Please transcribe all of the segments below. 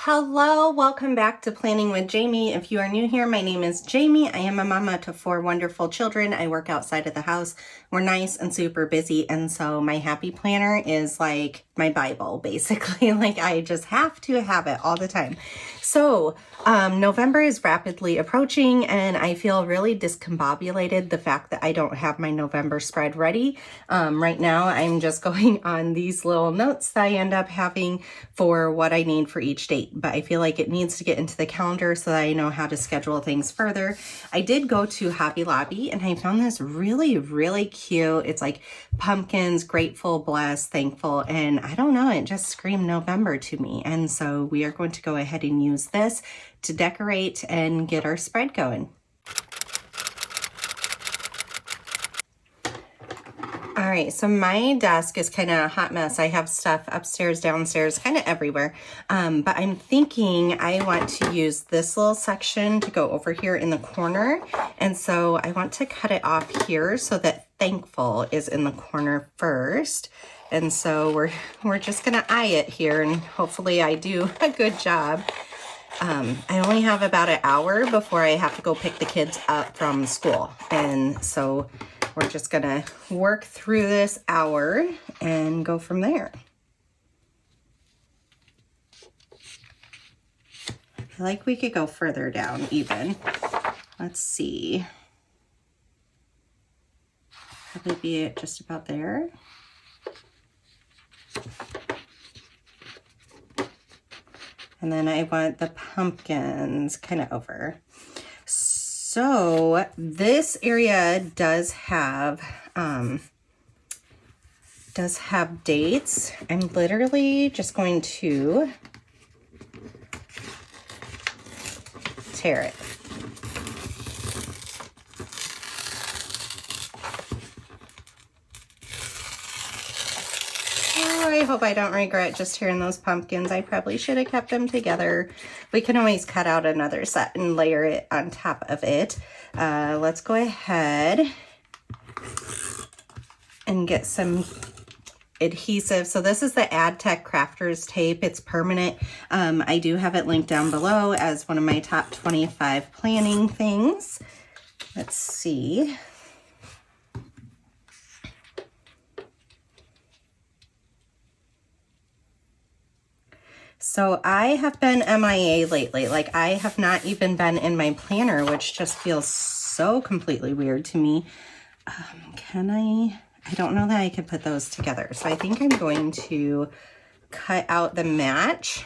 Hello, welcome back to Planning with Jamie. If you are new here, my name is Jamie. I am a mama to 4 wonderful children. I work outside of the house. We're nice and super busy, and so my happy planner is like my Bible, basically. Like I just have to have it all the time. So November is rapidly approaching, and I feel really discombobulated the fact that I don't have my November spread ready. Right now, I'm just going on these little notes that I end up having for what I need for each date, but I feel like it needs to get into the calendar so that I know how to schedule things further. I did go to Hobby Lobby and I found this really cute. It's like pumpkins, grateful, blessed, thankful, and I don't know, it just screamed November to me. And so we are going to go ahead and use this to decorate and get our spread going. All right, so my desk is kind of a hot mess. I have stuff upstairs, downstairs, kind of everywhere. But I'm thinking I want to use this little section to go over here in the corner. And so I want to cut it off here so that thankful is in the corner first. And so we're just gonna eye it here, and hopefully I do a good job. I only have about an hour before I have to go pick the kids up from school. And so we're just gonna work through this hour and go from there. I feel like we could go further down even. Let's see. Probably be just about there. And then I want the pumpkins kind of over. So this area does have dates. I'm literally just going to tear it. Oh, I hope I don't regret just tearing those pumpkins. I probably should have kept them together. We can always cut out another set and layer it on top of it. Let's go ahead and get some adhesive. So this is the AdTech Crafters tape. It's permanent. I do have it linked down below as one of my top 25 planning things. Let's see. So I have been MIA lately. Like I have not even been in my planner, which just feels so completely weird to me. I don't know that I can put those together. So I think I'm going to cut out the match.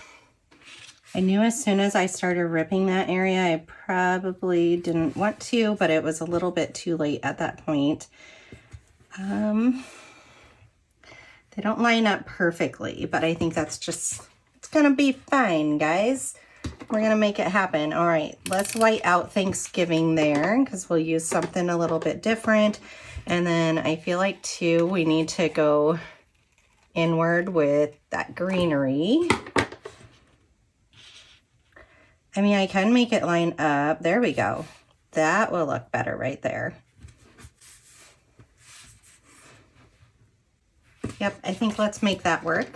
I knew as soon as I started ripping that area, I probably didn't want to, but it was a little bit too late at that point. They don't line up perfectly, but I think that's just, it's gonna be fine, guys. We're gonna make it happen. All right, let's white out Thanksgiving there because we'll use something a little bit different. And then I feel like too, we need to go inward with that greenery. I mean, I can make it line up. There we go. That will look better right there. Yep, I think let's make that work.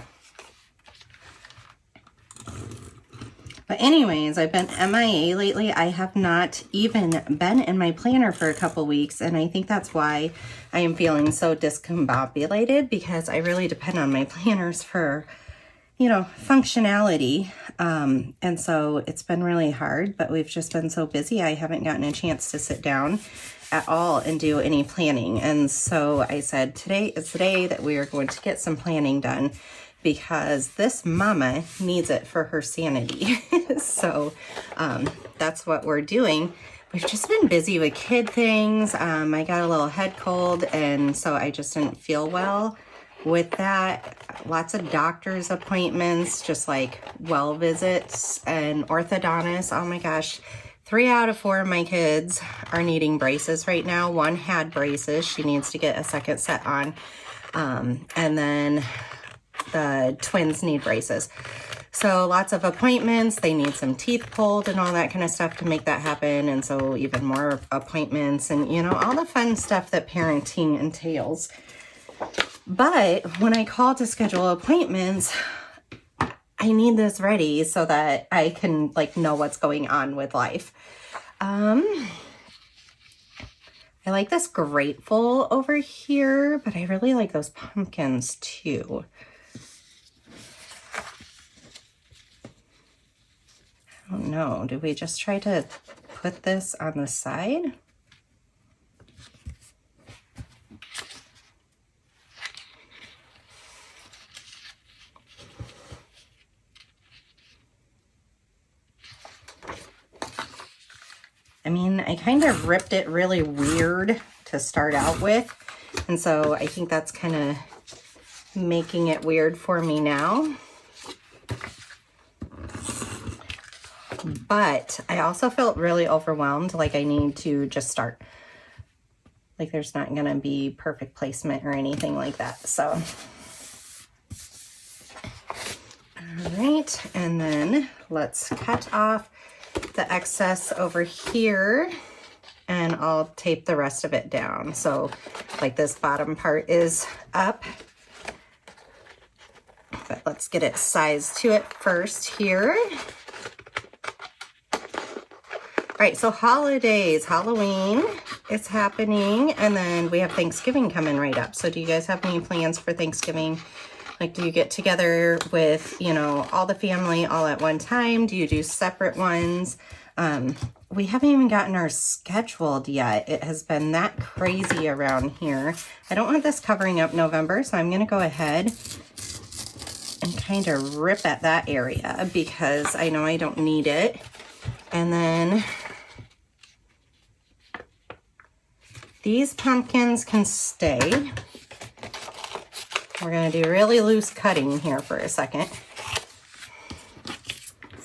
But anyways, I've been MIA lately. I have not even been in my planner for a couple weeks, and I think that's why I am feeling so discombobulated, because I really depend on my planners for, you know, functionality. And so it's been really hard, but we've just been so busy. I haven't gotten a chance to sit down at all and do any planning. And so I said, today is the day that we are going to get some planning done, because this mama needs it for her sanity. So that's what we're doing. We've just been busy with kid things. I got a little head cold, and so I just didn't feel well with that. Lots of doctor's appointments, just like well visits and orthodontists. Oh my gosh. 3 out of 4 of my kids are needing braces right now. One had braces. She needs to get a second set on. And then the twins need braces. So lots of appointments. They need some teeth pulled and all that kind of stuff to make that happen. And so even more appointments and, you know, all the fun stuff that parenting entails. But when I call to schedule appointments, I need this ready so that I can like know what's going on with life. I like this grateful over here, but I really like those pumpkins too. I don't know. Do we just try to put this on the side? I mean, I kind of ripped it really weird to start out with. And so I think that's kind of making it weird for me now. But I also felt really overwhelmed, like I need to just start. Like there's not going to be perfect placement or anything like that. So, all right. And then let's cut off the excess over here and I'll tape the rest of it down. So like this bottom part is up, but let's get it sized to it first here. All right, so holidays, Halloween is happening, and then we have Thanksgiving coming right up. So do you guys have any plans for Thanksgiving? Like, do you get together with, you know, all the family all at one time? Do you do separate ones? We haven't even gotten ours scheduled yet. It has been that crazy around here. I don't want this covering up November, so I'm going to go ahead and kind of rip at that area because I know I don't need it. And then these pumpkins can stay. We're going to do really loose cutting here for a second.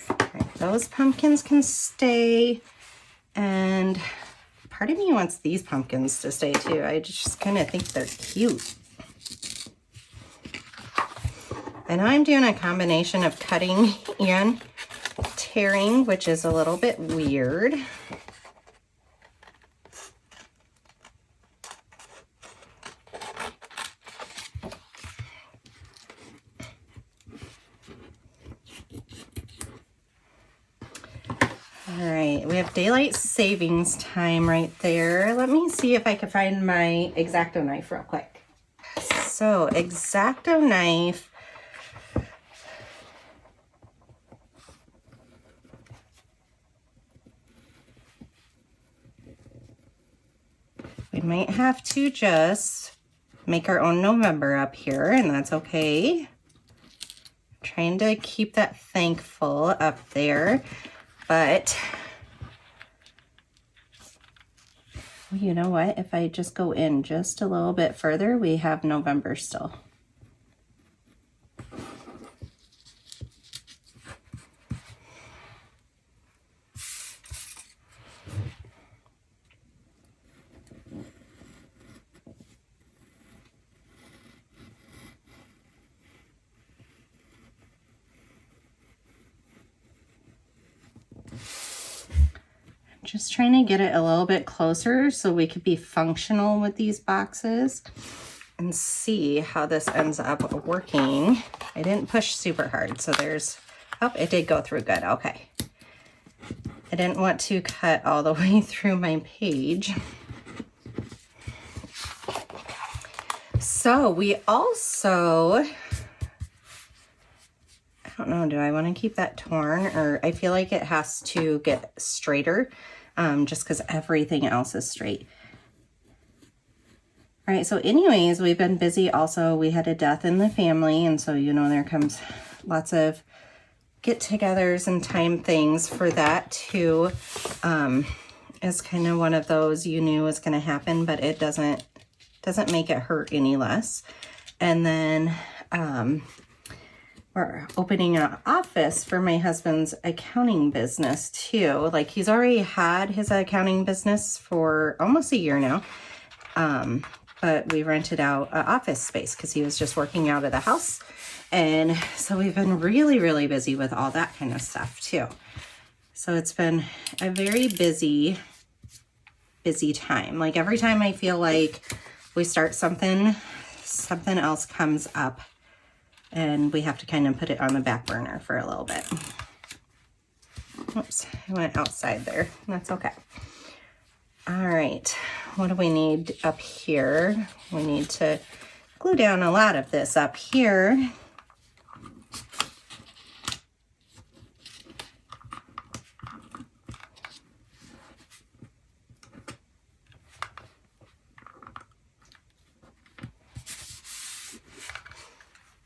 All right, those pumpkins can stay. And part of me wants these pumpkins to stay too. I just kind of think they're cute. And I'm doing a combination of cutting and tearing, which is a little bit weird. All right, we have daylight savings time right there. Let me see if I can find my X-Acto knife real quick. So X-Acto knife. We might have to just make our own November up here, and that's okay. Trying to keep that thankful up there. But, well, you know what? If I just go in just a little bit further, we have November still. Just trying to get it a little bit closer so we could be functional with these boxes and see how this ends up working. I didn't push super hard, so there's, oh, it did go through good, okay. I didn't want to cut all the way through my page. So we also, I don't know, do I want to keep that torn, or I feel like it has to get straighter just because everything else is straight. All right, so anyways, we've been busy also. We had a death in the family, and so, you know, there comes lots of get-togethers and time things for that too. It's kind of one of those you knew was going to happen, but it doesn't make it hurt any less. And then we're opening an office for my husband's accounting business too. Like, he's already had his accounting business for almost a year now. But we rented out an office space because he was just working out of the house. And so we've been really, really busy with all that kind of stuff too. So it's been a very busy time. Like, every time I feel like we start something else comes up and we have to kind of put it on the back burner for a little bit. Oops, I went outside there. That's okay. All right, what do we need up here? We need to glue down a lot of this up here.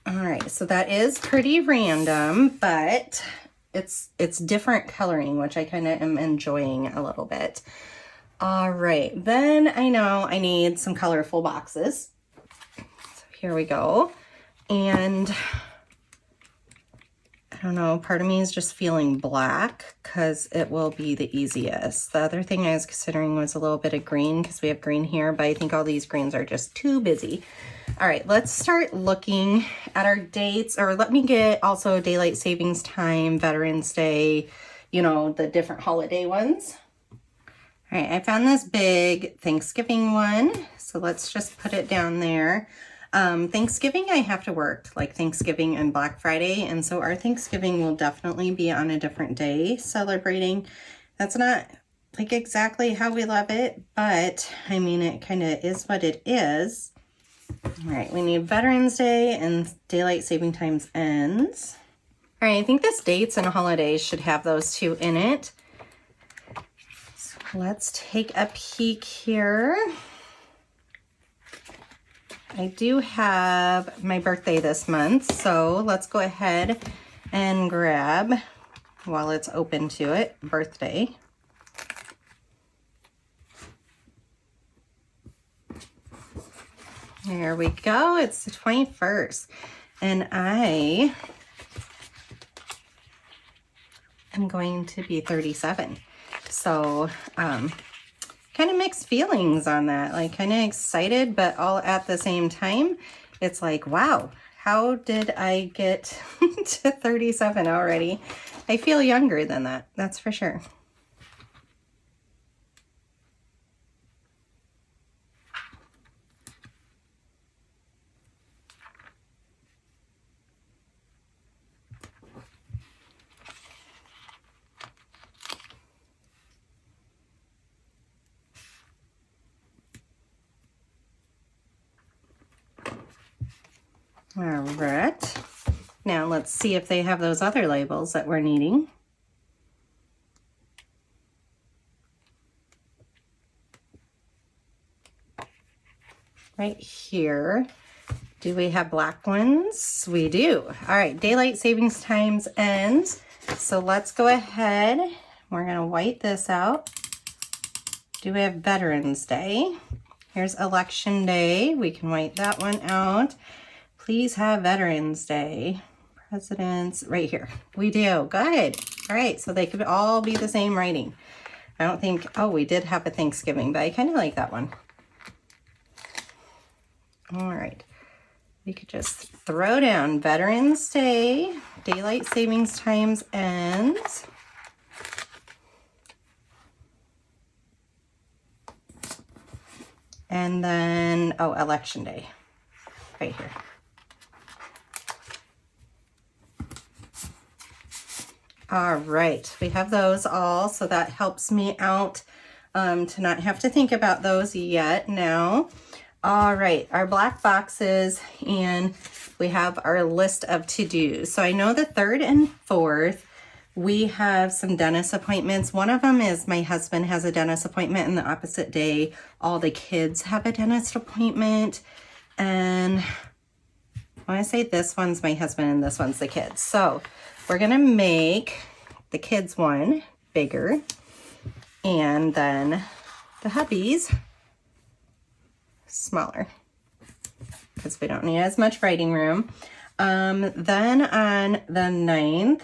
All right, so that is pretty random, but it's different coloring, which I kind of am enjoying a little bit. All right, then I know I need some colorful boxes. So here we go. And I don't know, part of me is just feeling black because it will be the easiest. The other thing I was considering was a little bit of green because we have green here, but I think all these greens are just too busy. All right, let's start looking at our dates, or let me get also daylight savings time, Veterans Day, you know, the different holiday ones. All right, I found this big Thanksgiving one, so let's just put it down there. Thanksgiving, I have to work, like Thanksgiving and Black Friday, and so our Thanksgiving will definitely be on a different day celebrating. That's not like exactly how we love it, but I mean, it kind of is what it is. All right, we need Veterans Day and daylight saving times ends. All right, I think this dates and holidays should have those two in it. So let's take a peek here. I do have my birthday this month, so let's go ahead and grab, while it's open to it, birthday. There we go. It's the 21st. And I am going to be 37. So, kind of mixed feelings on that. Like, kind of excited, but all at the same time, it's like, wow, how did I get to 37 already? I feel younger than that. That's for sure. All right, now let's see if they have those other labels that we're needing. Right here, do we have black ones? We do. All right, daylight savings times ends. So let's go ahead. We're gonna white this out. Do we have Veterans Day? Here's Election Day. We can white that one out. Please have Veterans Day. Presidents, right here. We do, good. All right, so they could all be the same writing. I don't think, oh, we did have a Thanksgiving, but I kind of like that one. All right, we could just throw down Veterans Day, daylight savings times ends. And then, oh, Election Day, right here. All right, we have those all, so that helps me out to not have to think about those yet now. All right, our black boxes, and we have our list of to-dos. So I know the 3rd and 4th, we have some dentist appointments. One of them is my husband has a dentist appointment, and the opposite day, all the kids have a dentist appointment. And when I say this one's my husband and this one's the kids. So we're gonna make the kids one bigger, and then the hubbies smaller because we don't need as much writing room. Then on the 9th,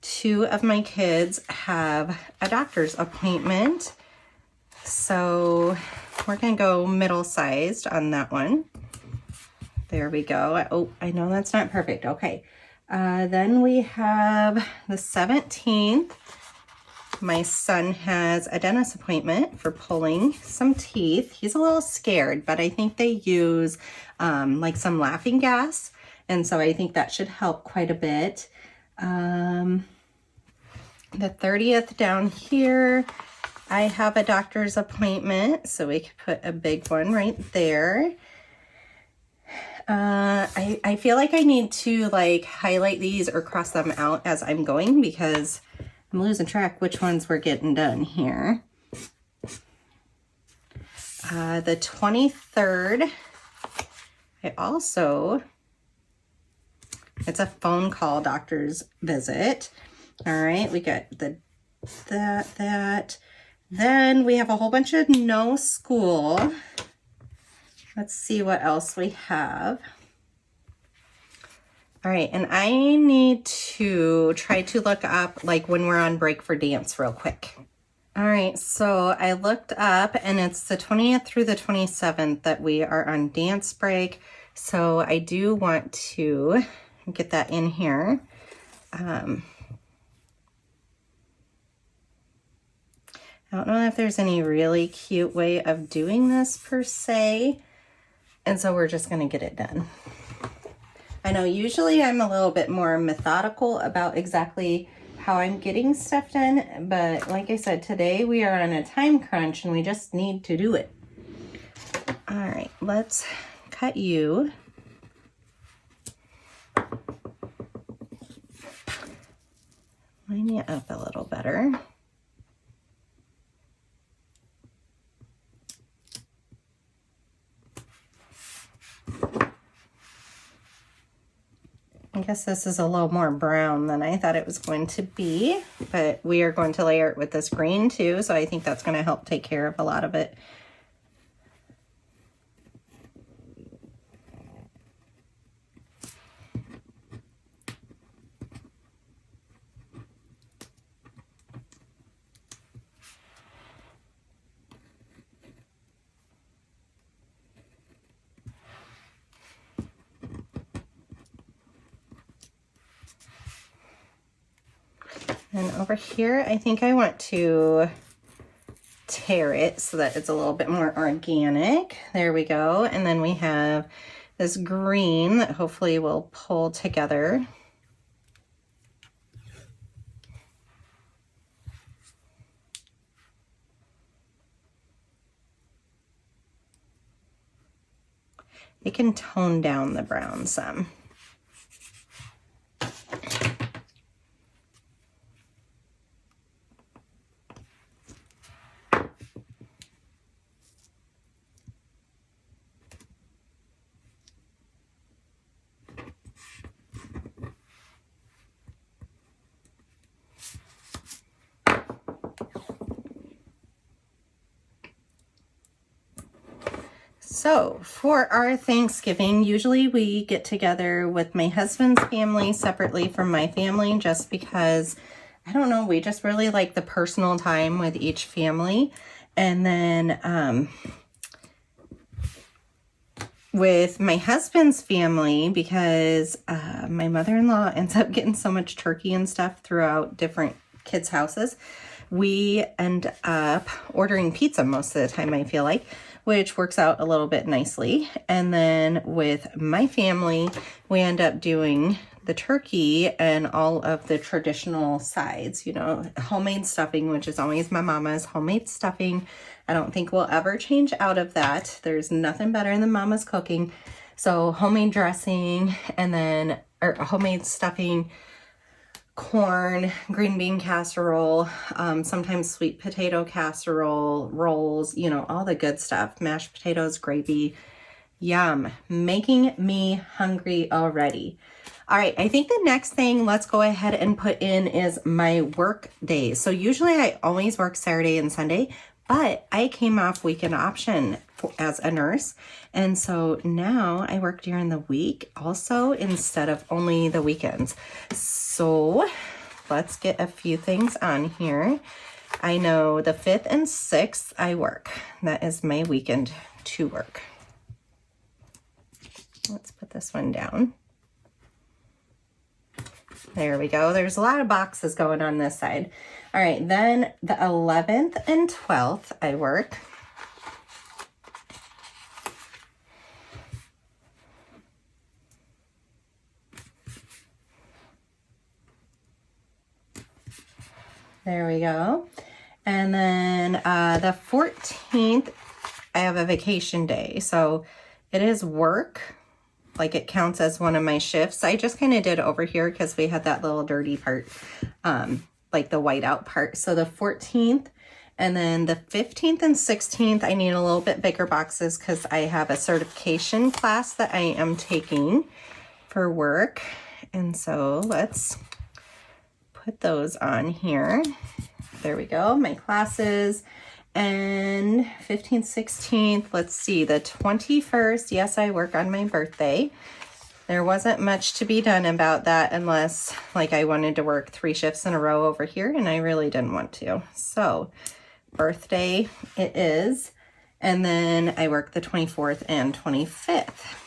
2 of my kids have a doctor's appointment. So we're gonna go middle-sized on that one. There we go. Oh, I know that's not perfect. Okay. Then we have the 17th. My son has a dentist appointment for pulling some teeth. He's a little scared, but I think they use like some laughing gas, And so I think that should help quite a bit. The 30th down here, I have a doctor's appointment, so we could put a big one right there. I feel like I need to like highlight these or cross them out as I'm going because I'm losing track which ones we're getting done here. The 23rd, it's a phone call doctor's visit. All right, we got that. Then we have a whole bunch of no school. Let's see what else we have. All right, and I need to try to look up like when we're on break for dance real quick. All right, so I looked up and it's the 20th through the 27th that we are on dance break. So I do want to get that in here. I don't know if there's any really cute way of doing this per se. And so we're just gonna get it done. I know usually I'm a little bit more methodical about exactly how I'm getting stuff done, but like I said, today we are on a time crunch and we just need to do it. All right, let's cut you. Line you up a little better. I guess this is a little more brown than I thought it was going to be, but we are going to layer it with this green too, so I think that's going to help take care of a lot of it. And over here, I think I want to tear it so that it's a little bit more organic. There we go. And then we have this green that hopefully will pull together. It can tone down the brown some. So for our Thanksgiving, usually we get together with my husband's family separately from my family just because, I don't know, we just really like the personal time with each family. And then with my husband's family, because my mother-in-law ends up getting so much turkey and stuff throughout different kids' houses, we end up ordering pizza most of the time, I feel like, which works out a little bit nicely. And then with my family, we end up doing the turkey and all of the traditional sides, you know, homemade stuffing, which is always my mama's homemade stuffing. I don't think we'll ever change out of that. There's nothing better than mama's cooking. So homemade dressing and then homemade stuffing, corn, green bean casserole, sometimes sweet potato casserole, rolls, you know, all the good stuff, mashed potatoes, gravy. Yum, making me hungry already. All right, I think the next thing let's go ahead and put in is my work days. So usually I always work Saturday and Sunday, but I came off weekend option as a nurse. And so now I work during the week also instead of only the weekends. So let's get a few things on here. I know the 5th and 6th I work. That is my weekend to work. Let's put this one down. There we go. There's a lot of boxes going on this side. All right, then the 11th and 12th I work. There we go. And then the 14th, I have a vacation day. So it is work. Like it counts as one of my shifts. I just kind of did over here because we had that little dirty part, like the whiteout part. So the 14th and then the 15th and 16th, I need a little bit bigger boxes because I have a certification class that I am taking for work. And so let's put those on here. There we go, my classes. And 15th, 16th, let's see, the 21st, yes, I work on my birthday. There wasn't much to be done about that unless like I wanted to work 3 shifts in a row over here, and I really didn't want to. So birthday it is. And then I work the 24th and 25th.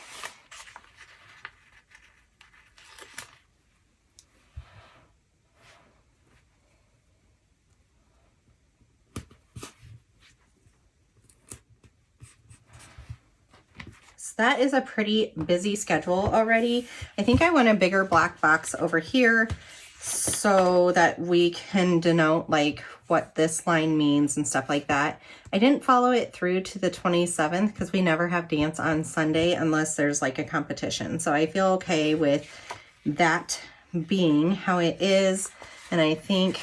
That is a pretty busy schedule already. I think I want a bigger black box over here so that we can denote like what this line means and stuff like that. I didn't follow it through to the 27th because we never have dance on Sunday unless there's like a competition. So I feel okay with that being how it is. And I think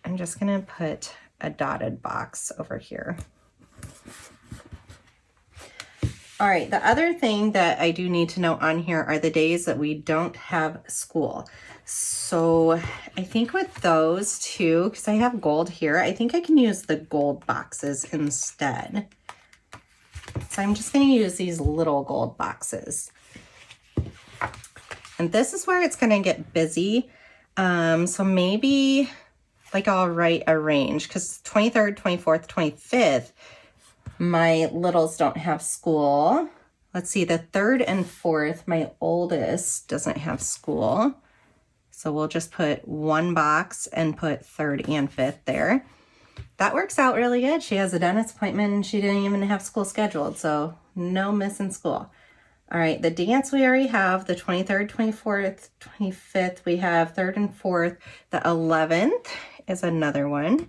I'm just gonna put a dotted box over here. All right, the other thing that I do need to note on here are the days that we don't have school. So I think with those two, because I have gold here, I think I can use the gold boxes instead. So I'm just going to use these little gold boxes. And this is where it's going to get busy. So maybe like I'll write a range because 23rd, 24th, 25th, my littles don't have school. Let's see, the 3rd and 4th, my oldest doesn't have school. So we'll just put 1 box and put 3rd and 5th there. That works out really good. She has a dentist appointment and she didn't even have school scheduled. So no missing school. All right, the dance we already have, the 23rd, 24th, 25th, we have 3rd and 4th. The 11th is another one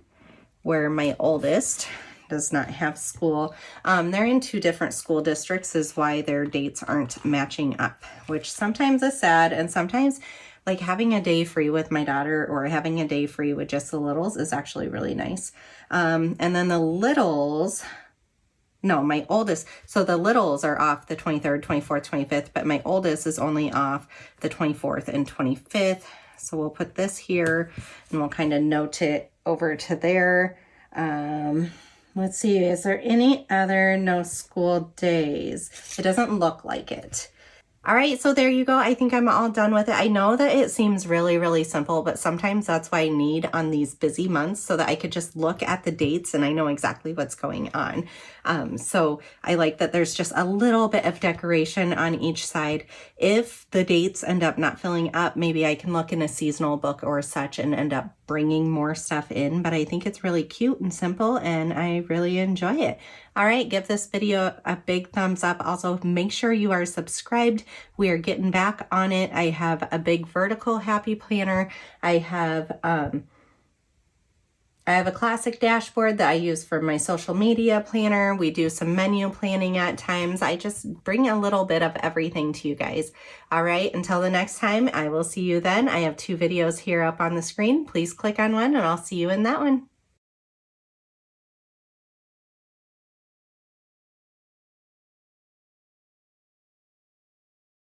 where my oldest does not have school. They're in 2 different school districts is why their dates aren't matching up, which sometimes is sad. And sometimes like having a day free with my daughter or having a day free with just the littles is actually really nice. And then the littles, no, my oldest, so the littles are off the 23rd, 24th, 25th, but my oldest is only off the 24th and 25th. So we'll put this here and we'll kind of note it over to there. Let's see, is there any other no school days? It doesn't look like it. All right, so there you go. I think I'm all done with it. I know that it seems really, really simple, but sometimes that's what I need on these busy months so that I could just look at the dates and I know exactly what's going on. So I like that there's just a little bit of decoration on each side. If the dates end up not filling up, maybe I can look in a seasonal book or such and end up bringing more stuff in, but I think it's really cute and simple and I really enjoy it. All right, give this video a big thumbs up. Also, make sure you are subscribed. We are getting back on it. I have a big vertical happy planner. I have a classic dashboard that I use for my social media planner. We do some menu planning at times. I just bring a little bit of everything to you guys. All right, until the next time, I will see you then. I have 2 videos here up on the screen. Please click on one and I'll see you in that one.